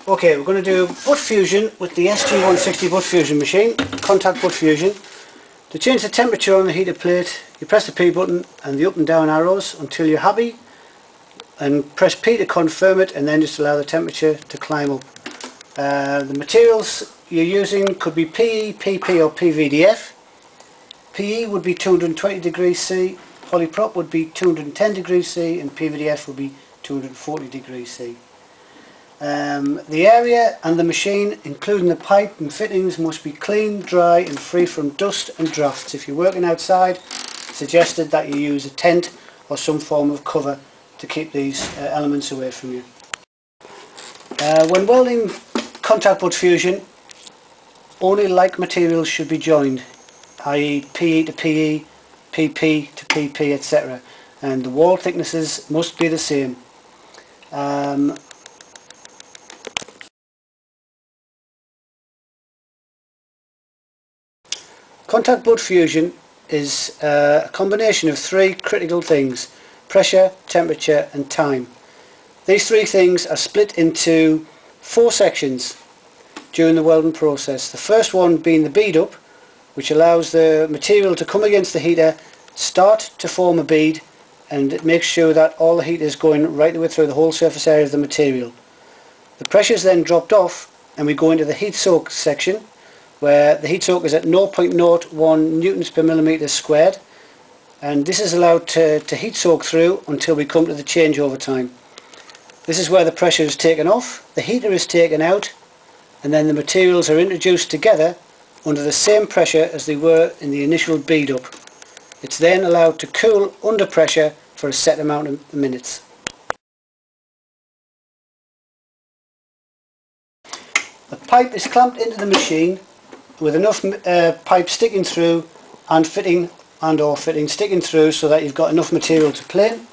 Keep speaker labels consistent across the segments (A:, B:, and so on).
A: Okay, we're going to do butt fusion with the SG160 butt fusion machine, contact butt fusion. To change the temperature on the heater plate, you press the P button and the up and down arrows until you're happy, and press P to confirm it, and then just allow the temperature to climb up. The materials you're using could be PE, PP or PVDF. PE would be 220 degrees C, polyprop would be 210 degrees C, and PVDF would be 240 degrees C. The area and the machine, including the pipe and fittings, must be clean, dry and free from dust and drafts. If you're working outside, it's suggested that you use a tent or some form of cover to keep these elements away from you. When welding contact butt fusion, only like materials should be joined, i.e. PE to PE, PP to PP, etc. And the wall thicknesses must be the same. Contact butt fusion is a combination of three critical things: pressure, temperature and time. These three things are split into 4 sections during the welding process. The first one being the bead up, which allows the material to come against the heater, start to form a bead, and it makes sure that all the heat is going right the way through the whole surface area of the material. The pressure is then dropped off and we go into the heat soak section, where the heat soak is at 0.01 newtons per millimetre squared, and this is allowed to heat soak through until we come to the changeover time. This is where the pressure is taken off, the heater is taken out, and then the materials are introduced together under the same pressure as they were in the initial bead up. It's then allowed to cool under pressure for a set amount of minutes. The pipe is clamped into the machine with enough pipe sticking through and fitting sticking through, so that you've got enough material to plane.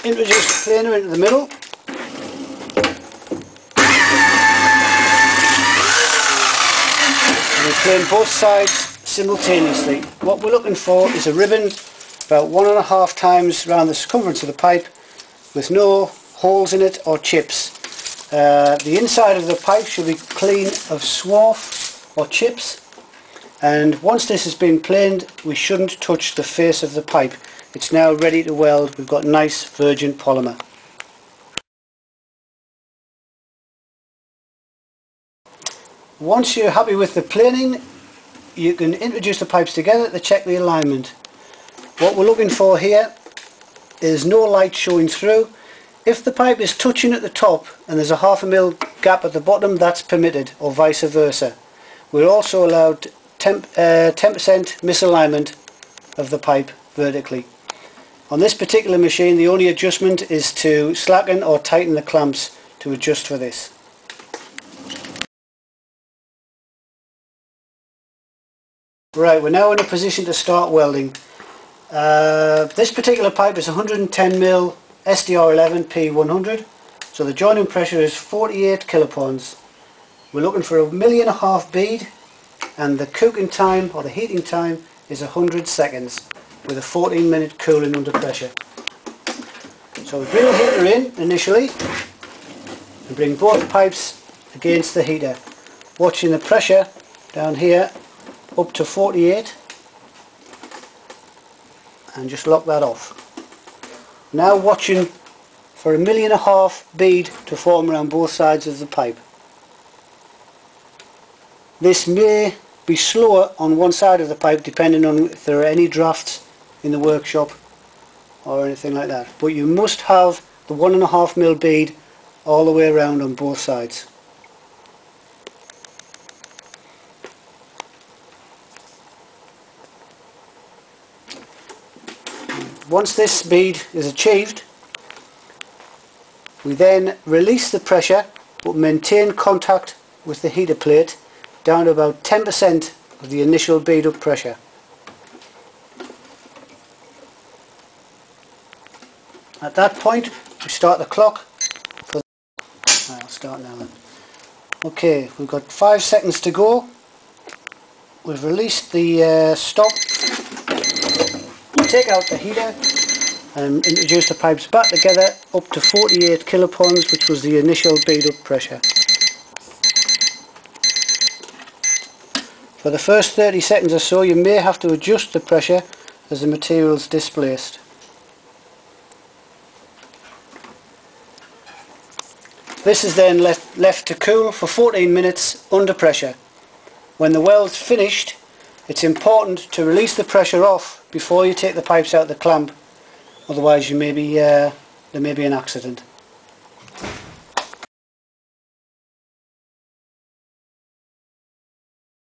A: Introduce the planer into the middle. And we plane both sides simultaneously. What we're looking for is a ribbon about 1.5 times around the circumference of the pipe, with no holes in it or chips. The inside of the pipe should be clean of swarf or chips, and once this has been planed, we shouldn't touch the face of the pipe. It's now ready to weld. We've got nice virgin polymer. Once you're happy with the planing, you can introduce the pipes together to check the alignment. What we're looking for here is no light showing through. If the pipe is touching at the top and there's a 1/2 mil gap at the bottom, that's permitted, or vice versa. We're also allowed 10% misalignment of the pipe vertically. On this particular machine, the only adjustment is to slacken or tighten the clamps to adjust for this. Right, we're now in a position to start welding. This particular pipe is 110 mil SDR11 P100, so the joining pressure is 48 kilopawns. We're looking for 1.5 million bead, and the cooking time or the heating time is 100 seconds with a 14-minute cooling under pressure. So we bring the heater in initially and bring both pipes against the heater, watching the pressure down here up to 48, and just lock that off. Now watching for 1.5 million bead to form around both sides of the pipe. This may be slower on one side of the pipe depending on if there are any drafts in the workshop or anything like that, but you must have the 1.5 mil bead all the way around on both sides. Once this bead is achieved, we then release the pressure but maintain contact with the heater plate down to about 10% of the initial bead up pressure. At that point we start the clock. I'll start now then. Okay, we've got 5 seconds to go. We've released the stop. Take out the heater and introduce the pipes back together up to 48 kilopons, which was the initial bead up pressure. For the first 30 seconds or so you may have to adjust the pressure as the material is displaced. This is then left to cool for 14 minutes under pressure. When the weld's finished, it's important to release the pressure off before you take the pipes out of the clamp, otherwise there may be an accident.